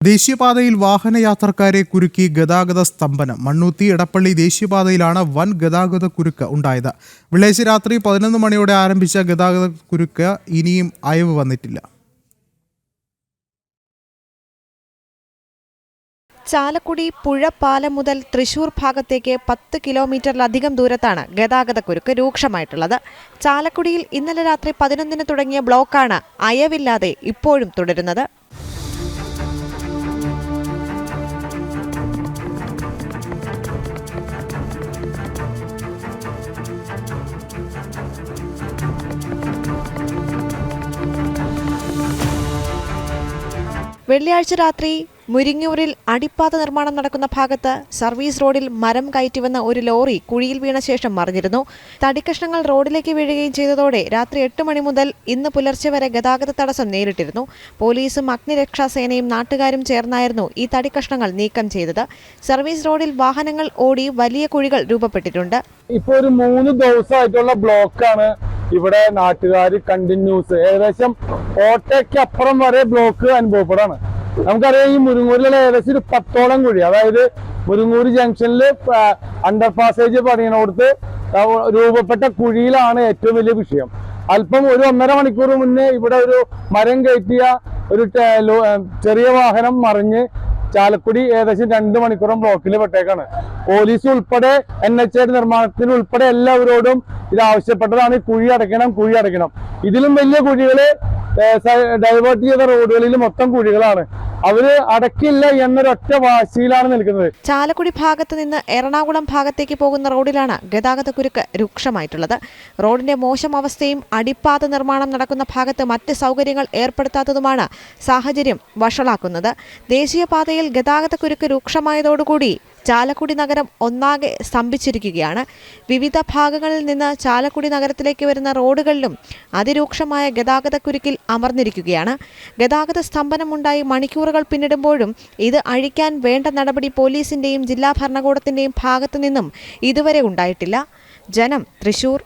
ദേശീയപാതയിൽ വാഹനയാത്രക്കാരെ കുരുക്കി ഗതാഗത സ്തംഭനം. മണ്ണുത്തി എടപ്പള്ളി ദേശീയപാതയിലാണ് വൻ ഗതാഗത കുരുക്ക് ഉണ്ടായത്. വെള്ളിയാഴ്ച രാത്രി 11 മണിയോടെ ആരംഭിച്ച ഗതാഗത കുരുക്ക് ഇനിയും അയവ് വന്നിട്ടില്ല. ചാലക്കുടി പുഴ പാലം മുതൽ തൃശൂർ ഭാഗത്തേക്ക് 10 കിലോമീറ്ററിലധികം ദൂരത്താണ് ഗതാഗതക്കുരുക്ക് രൂക്ഷമായിട്ടുള്ളത്. ചാലക്കുടിയിൽ ഇന്നലെ രാത്രി 11 തുടങ്ങിയ ബ്ലോക്കാണ് അയവില്ലാതെ ഇപ്പോഴും തുടരുന്നത്. വെള്ളിയാഴ്ച രാത്രി മുരിങ്ങൂരിൽ അടിപ്പാത നിർമ്മാണം നടക്കുന്ന ഭാഗത്ത് സർവീസ് റോഡിൽ മരം കയറ്റിവന്ന ഒരു ലോറി കുഴിയിൽ വീണ ശേഷം മറിഞ്ഞിരുന്നു. തടിക്കഷ്ണങ്ങൾ റോഡിലേക്ക് വീഴുകയും ചെയ്തതോടെ രാത്രി 8 മണി മുതൽ ഇന്ന് പുലർച്ചെ വരെ ഗതാഗത തടസ്സം നേരിട്ടിരുന്നു. പോലീസും അഗ്നിരക്ഷാസേനയും നാട്ടുകാരും ചേർന്നായിരുന്നു ഈ തടിക്കഷ്ണങ്ങൾ നീക്കം ചെയ്തത്. സർവീസ് റോഡിൽ വാഹനങ്ങൾ ഓടി വലിയ കുഴികൾ രൂപപ്പെട്ടിട്ടുണ്ട്. ഇപ്പോൾ ഒരു 3 ദിവസമായിട്ടുള്ള ബ്ലോക്കാണ് ഇവിടെ നാട്ടുകാർ കണ്ടിന്യൂസ്. ഏകദേശം ഓട്ടയ്ക്കപ്പുറം വരെ ബ്ലോക്ക് അനുഭവപ്പെടാണ്. നമുക്കറിയാം, ഈ മുരിങ്ങൂരിലുള്ള ഏകദേശം ഒരു 10ഓളം കുഴി, അതായത് മുരിങ്ങൂർ ജംഗ്ഷനിൽ അണ്ടർ പാസേജ് പണിയണോടത്ത് രൂപപ്പെട്ട കുഴിയിലാണ് ഏറ്റവും വലിയ വിഷയം. അല്പം ഒരു 1.5 മണിക്കൂർ മുന്നേ ഇവിടെ ഒരു മരം കയറ്റിയ ഒരു ചെറിയ വാഹനം മറിഞ്ഞ് ചാലക്കുടി ഏകദേശം 2 മണിക്കൂറും ബ്ലോക്കിൽ പെട്ടേക്കാണ്. പോലീസ് ഉൾപ്പെടെ NH നിർമ്മാണത്തിന് ഉൾപ്പെടെ എല്ലാവരോടും ഇത് ആവശ്യപ്പെട്ടതാണ്. കുഴി അടയ്ക്കണം. ഇതിലും വലിയ കുഴികള് ഡൈവേർട്ട് ചെയ്ത റോഡുകളിൽ മൊത്തം കുഴികളാണ്. അവര് അടക്കില്ല എന്നൊരൊറ്റ വാശിയിലാണ് നിൽക്കുന്നത്. ചാലക്കുടി ഭാഗത്ത് നിന്ന് എറണാകുളം ഭാഗത്തേക്ക് പോകുന്ന റോഡിലാണ് ഗതാഗതക്കുരുക്ക് രൂക്ഷമായിട്ടുള്ളത്. റോഡിന്റെ മോശം അവസ്ഥയും അടിപ്പാത നിർമ്മാണം നടക്കുന്ന ഭാഗത്ത് മറ്റ് സൗകര്യങ്ങൾ ഏർപ്പെടുത്താത്തതുമാണ് സാഹചര്യം വഷളാക്കുന്നത്. ദേശീയപാതയിൽ ഗതാഗതക്കുരുക്ക് രൂക്ഷമായതോടുകൂടി ചാലക്കുടി നഗരം ഒന്നാകെ സ്തംഭിച്ചിരിക്കുകയാണ്. വിവിധ ഭാഗങ്ങളിൽ നിന്ന് ചാലക്കുടി നഗരത്തിലേക്ക് വരുന്ന റോഡുകളിലും അതിരൂക്ഷമായ ഗതാഗതക്കുരുക്കിൽ അമർന്നിരിക്കുകയാണ്. ഗതാഗത സ്തംഭനമുണ്ടായി മണിക്കൂറുകൾ പിന്നിടുമ്പോഴും ഇത് അഴിക്കാൻ വേണ്ട നടപടി പോലീസിന്റെയും ജില്ലാ ഭരണകൂടത്തിന്റെയും ഭാഗത്തു നിന്നും ഇതുവരെ ഉണ്ടായിട്ടില്ല. ജനം, തൃശൂർ.